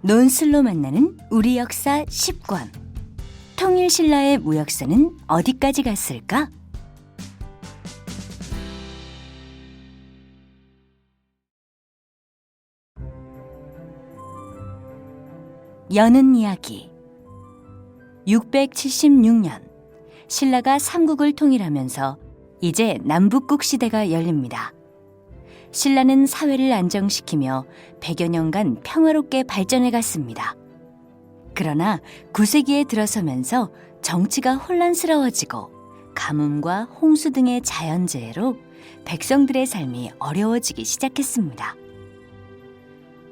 논술로 만나는 우리 역사 10권. 통일신라의 무역사는 어디까지 갔을까? 여는 이야기. 676년, 신라가 삼국을 통일하면서 이제 남북국 시대가 열립니다. 신라는 사회를 안정시키며 100여 년간 평화롭게 발전해갔습니다. 그러나 9세기에 들어서면서 정치가 혼란스러워지고 가뭄과 홍수 등의 자연재해로 백성들의 삶이 어려워지기 시작했습니다.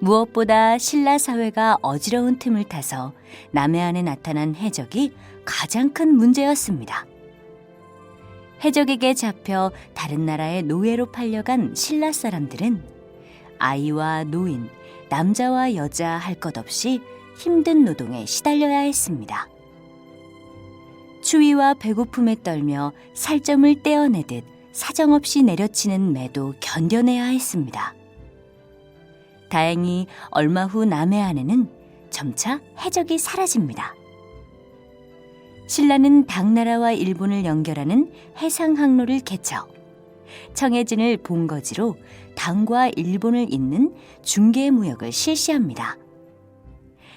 무엇보다 신라 사회가 어지러운 틈을 타서 남해안에 나타난 해적이 가장 큰 문제였습니다. 해적에게 잡혀 다른 나라의 노예로 팔려간 신라 사람들은 아이와 노인, 남자와 여자 할 것 없이 힘든 노동에 시달려야 했습니다. 추위와 배고픔에 떨며 살점을 떼어내듯 사정없이 내려치는 매도 견뎌내야 했습니다. 다행히 얼마 후 남해안에는 점차 해적이 사라집니다. 신라는 당나라와 일본을 연결하는 해상 항로를 개척, 청해진을 본거지로 당과 일본을 잇는 중개 무역을 실시합니다.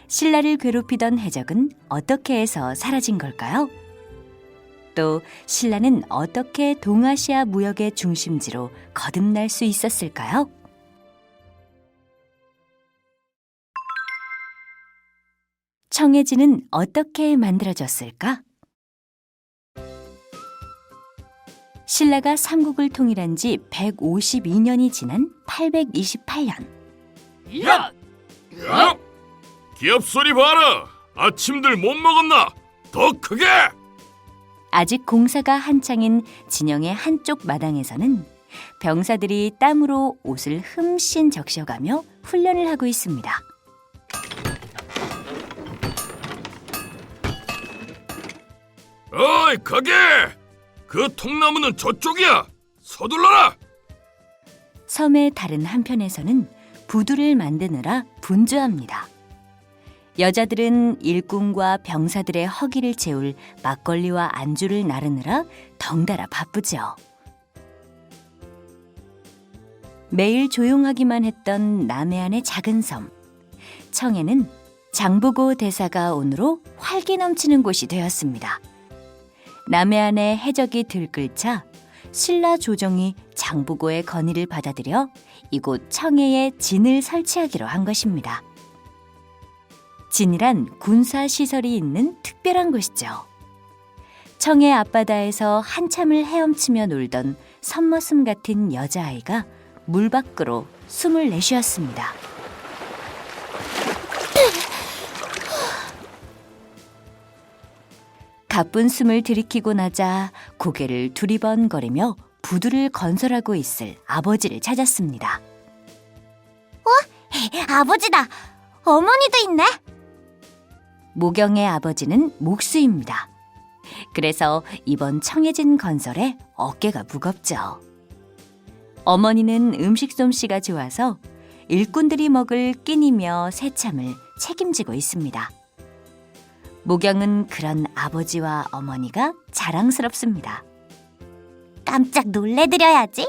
신라를 괴롭히던 해적은 어떻게 해서 사라진 걸까요? 또 신라는 어떻게 동아시아 무역의 중심지로 거듭날 수 있었을까요? 청해진은 어떻게 만들어졌을까? 신라가 삼국을 통일한 지 152년이 지난 828년. 야! 야! 기합 소리 봐라! 아침들 못 먹었나? 더 크게! 아직 공사가 한창인 진영의 한쪽 마당에서는 병사들이 땀으로 옷을 흠씬 적셔가며 훈련을 하고 있습니다. 어이, 가게! 그 통나무는 저쪽이야! 서둘러라! 섬의 다른 한편에서는 부두를 만드느라 분주합니다. 여자들은 일꾼과 병사들의 허기를 채울 막걸리와 안주를 나르느라 덩달아 바쁘죠. 매일 조용하기만 했던 남해안의 작은 섬, 청해는 장보고 대사가 온으로 활기 넘치는 곳이 되었습니다. 남해안의 해적이 들끓자 신라 조정이 장보고의 건의를 받아들여 이곳 청해에 진을 설치하기로 한 것입니다. 진이란 군사시설이 있는 특별한 곳이죠. 청해 앞바다에서 한참을 헤엄치며 놀던 섬머슴 같은 여자아이가 물 밖으로 숨을 내쉬었습니다. 가쁜 숨을 들이키고 나자 고개를 두리번거리며 부두를 건설하고 있을 아버지를 찾았습니다. 아버지다! 어머니도 있네! 모경의 아버지는 목수입니다. 그래서 이번 청해진 건설에 어깨가 무겁죠. 어머니는 음식 솜씨가 좋아서 일꾼들이 먹을 끼니며 새참을 책임지고 있습니다. 모경은 그런 아버지와 어머니가 자랑스럽습니다. 깜짝 놀래드려야지.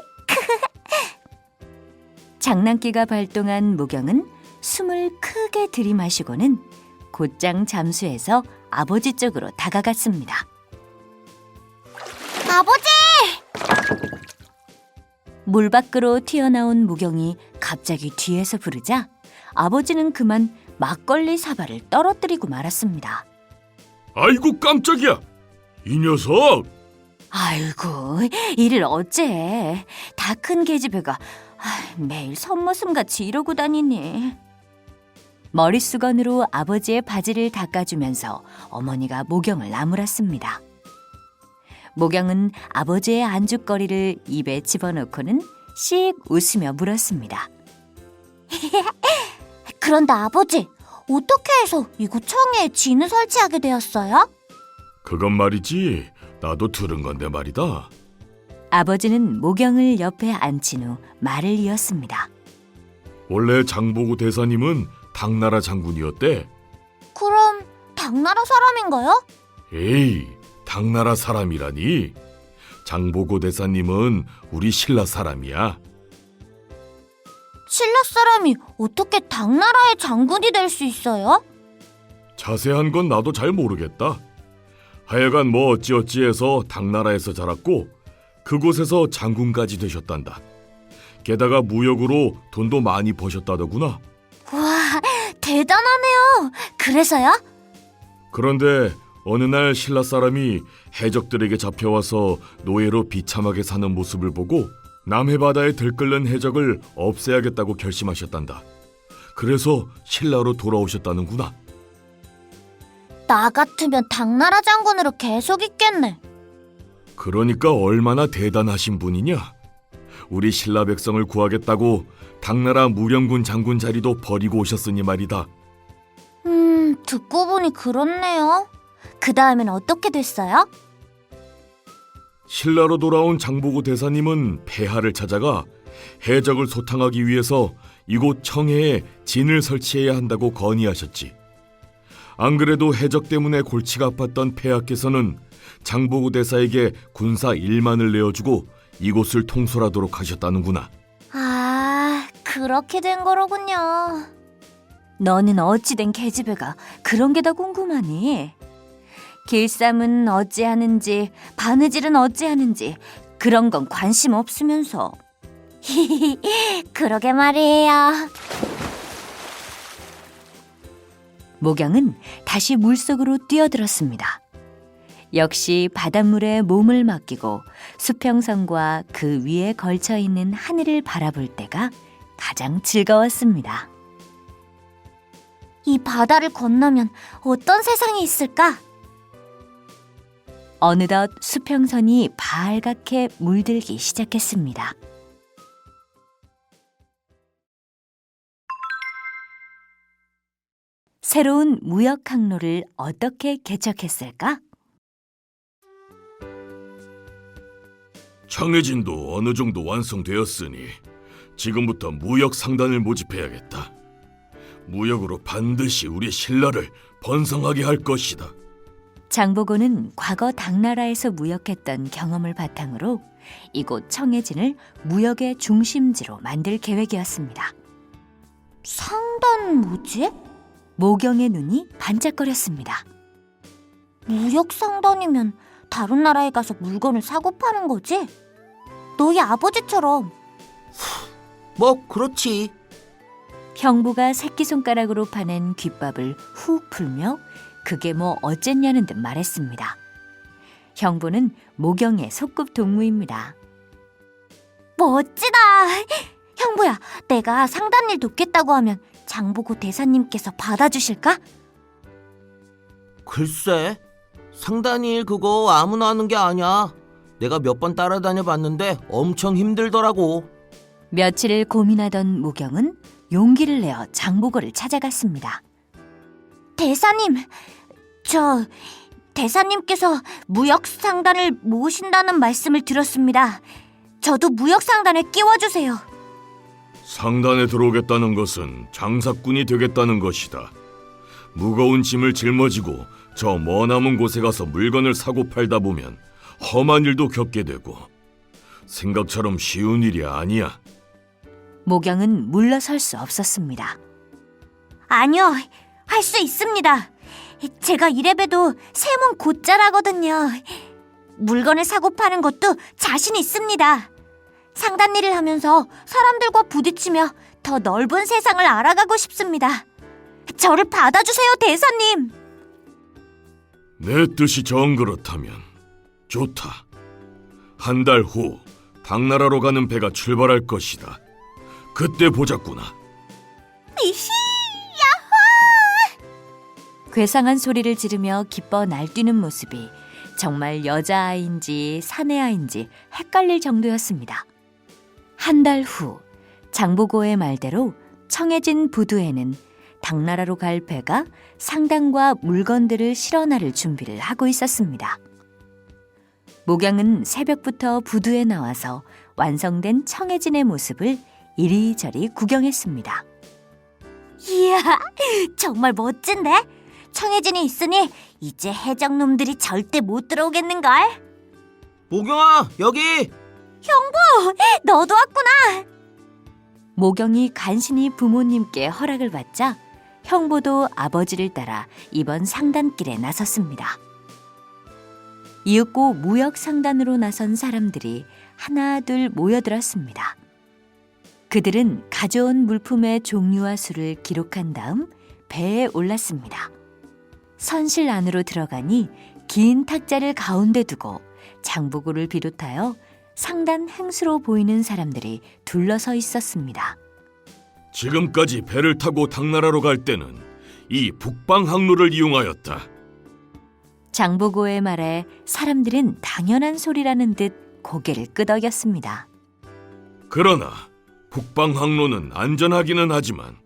장난기가 발동한 모경은 숨을 크게 들이마시고는 곧장 잠수해서 아버지 쪽으로 다가갔습니다. 아버지! 물 밖으로 튀어나온 모경이 갑자기 뒤에서 부르자 아버지는 그만 막걸리 사발을 떨어뜨리고 말았습니다. 아이고, 깜짝이야! 이 녀석! 아이고, 이를 어째. 다 큰 계집애가 매일 섬머슴같이 이러고 다니니. 머릿수건으로 아버지의 바지를 닦아주면서 어머니가 모경을 나무랐습니다. 모경은 아버지의 안주거리를 입에 집어넣고는 씩 웃으며 물었습니다. 그런데 아버지, 어떻게 해서 이곳 청해에 진을 설치하게 되었어요? 그건 말이지, 나도 들은 건데 말이다. 아버지는 모경을 옆에 앉힌 후 말을 이었습니다. 원래 장보고 대사님은 당나라 장군이었대. 그럼 당나라 사람인가요? 에이, 당나라 사람이라니? 장보고 대사님은 우리 신라 사람이야. 신라 사람이 어떻게 당나라의 장군이 될 수 있어요? 자세한 건 나도 잘 모르겠다. 하여간 뭐 어찌어찌해서 당나라에서 자랐고 그곳에서 장군까지 되셨단다. 게다가 무역으로 돈도 많이 버셨다더구나. 와, 대단하네요. 그래서요? 그런데 어느 날 신라 사람이 해적들에게 잡혀와서 노예로 비참하게 사는 모습을 보고 남해 바다에 들끓는 해적을 없애야겠다고 결심하셨단다. 그래서 신라로 돌아오셨다는구나. 나 같으면 당나라 장군으로 계속 있겠네. 그러니까 얼마나 대단하신 분이냐. 우리 신라 백성을 구하겠다고 당나라 무령군 장군 자리도 버리고 오셨으니 말이다. 듣고 보니 그렇네요. 그 다음엔 어떻게 됐어요? 신라로 돌아온 장보고 대사님은 폐하를 찾아가 해적을 소탕하기 위해서 이곳 청해에 진을 설치해야 한다고 건의하셨지. 안 그래도 해적 때문에 골치가 아팠던 폐하께서는 장보고 대사에게 군사 1만을 내어주고 이곳을 통솔하도록 하셨다는구나. 아, 그렇게 된 거로군요. 너는 어찌된 계집애가 그런 게 다 궁금하니? 길쌈은 어찌하는지 바느질은 어찌하는지 그런 건 관심 없으면서. 그러게 말이에요. 목영은 다시 물속으로 뛰어들었습니다. 역시 바닷물에 몸을 맡기고 수평선과 그 위에 걸쳐있는 하늘을 바라볼 때가 가장 즐거웠습니다. 이 바다를 건너면 어떤 세상이 있을까? 어느덧 수평선이 발갛게 물들기 시작했습니다. 새로운 무역 항로를 어떻게 개척했을까? 청해진도 어느 정도 완성되었으니 지금부터 무역 상단을 모집해야겠다. 무역으로 반드시 우리 신라를 번성하게 할 것이다. 장보고는 과거 당나라에서 무역했던 경험을 바탕으로 이곳 청해진을 무역의 중심지로 만들 계획이었습니다. 상단 뭐지? 모경의 눈이 반짝거렸습니다. 무역 상단이면 다른 나라에 가서 물건을 사고 파는 거지? 너희 아버지처럼. 뭐 그렇지. 형부가 새끼손가락으로 파낸 귓밥을 훅 풀며 그게 뭐 어쨌냐는 듯 말했습니다. 형부는 모경의 소꿉 동무입니다. 멋지다. 형부야, 내가 상단일 돕겠다고 하면 장보고 대사님께서 받아주실까? 글쎄, 상단일 그거 아무나 하는 게 아니야. 내가 몇 번 따라다녀 봤는데 엄청 힘들더라고. 며칠을 고민하던 모경은 용기를 내어 장보고를 찾아갔습니다. 대사님, 대사님께서 무역 상단을 모으신다는 말씀을 들었습니다. 저도 무역 상단에 끼워주세요. 상단에 들어오겠다는 것은 장사꾼이 되겠다는 것이다. 무거운 짐을 짊어지고 저 머나먼 곳에 가서 물건을 사고 팔다 보면 험한 일도 겪게 되고 생각처럼 쉬운 일이 아니야. 모경은 물러설 수 없었습니다. 아니요, 할 수 있습니다. 제가 이래봬도 세문 곧잘하거든요. 물건을 사고 파는 것도 자신 있습니다. 상단 일을 하면서 사람들과 부딪히며 더 넓은 세상을 알아가고 싶습니다. 저를 받아주세요, 대사님. 내 뜻이 정 그렇다면 좋다. 한 달 후 당나라로 가는 배가 출발할 것이다. 그때 보자꾸나. 이히! 괴상한 소리를 지르며 기뻐 날뛰는 모습이 정말 여자아이인지 사내아이인지 헷갈릴 정도였습니다. 한 달 후 장보고의 말대로 청해진 부두에는 당나라로 갈 배가 상단과 물건들을 실어 나를 준비를 하고 있었습니다. 목양은 새벽부터 부두에 나와서 완성된 청해진의 모습을 이리저리 구경했습니다. 이야, 이야, 정말 멋진데? 청해진이 있으니 이제 해적놈들이 절대 못 들어오겠는걸? 모경아, 여기! 너도 왔구나. 모경이 간신히 부모님께 허락을 받자 형보도 아버지를 따라 이번 상단길에 나섰습니다. 이윽고 무역 상단으로 나선 사람들이 하나 둘 모여들었습니다. 그들은 가져온 물품의 종류와 수를 기록한 다음 배에 올랐습니다. 선실 안으로 들어가니 긴 탁자를 가운데 두고 장보고를 비롯하여 상단 행수로 보이는 사람들이 둘러서 있었습니다. 지금까지 배를 타고 당나라로 갈 때는 이 북방 항로를 이용하였다. 장보고의 말에 사람들은 당연한 소리라는 듯 고개를 끄덕였습니다. 그러나 북방 항로는 안전하기는 하지만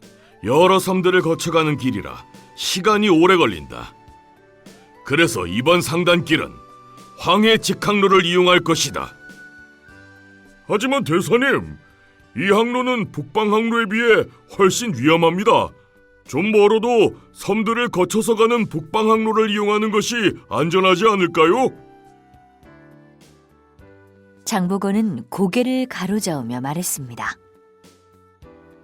여러 섬들을 거쳐가는 길이라 시간이 오래 걸린다. 그래서 이번 상단길은 황해 직항로를 이용할 것이다. 하지만 대사님, 이 항로는 북방 항로에 비해 훨씬 위험합니다. 좀 멀어도 섬들을 거쳐서 가는 북방 항로를 이용하는 것이 안전하지 않을까요? 장보고는 고개를 가로저으며 말했습니다.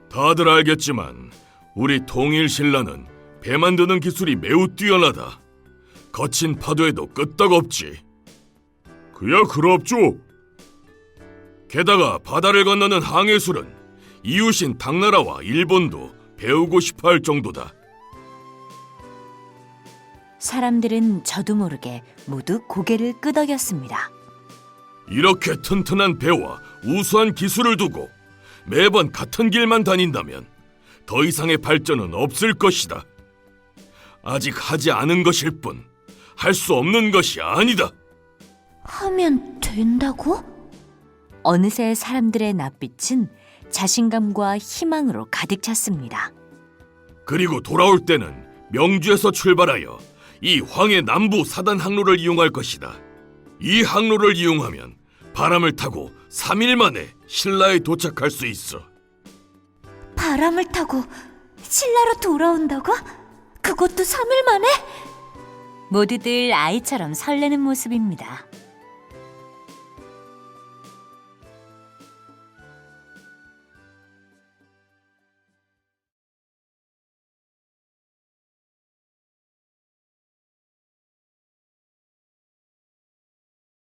다들 알겠지만 우리 통일 신라는 배 만드는 기술이 매우 뛰어나다. 거친 파도에도 끄떡없지. 그야 그렇죠. 게다가 바다를 건너는 항해술은 이웃인 당나라와 일본도 배우고 싶어 할 정도다. 사람들은 저도 모르게 모두 고개를 끄덕였습니다. 이렇게 튼튼한 배와 우수한 기술을 두고 매번 같은 길만 다닌다면 더 이상의 발전은 없을 것이다. 아직 하지 않은 것일 뿐 할 수 없는 것이 아니다. 하면 된다고? 어느새 사람들의 낯빛은 자신감과 희망으로 가득 찼습니다. 그리고 돌아올 때는 명주에서 출발하여 이 황해 남부 사단 항로를 이용할 것이다. 이 항로를 이용하면 바람을 타고 3일 만에 신라에 도착할 수 있어. 바람을 타고 신라로 돌아온다고? 그것도 3일 만에? 모두들 아이처럼 설레는 모습입니다.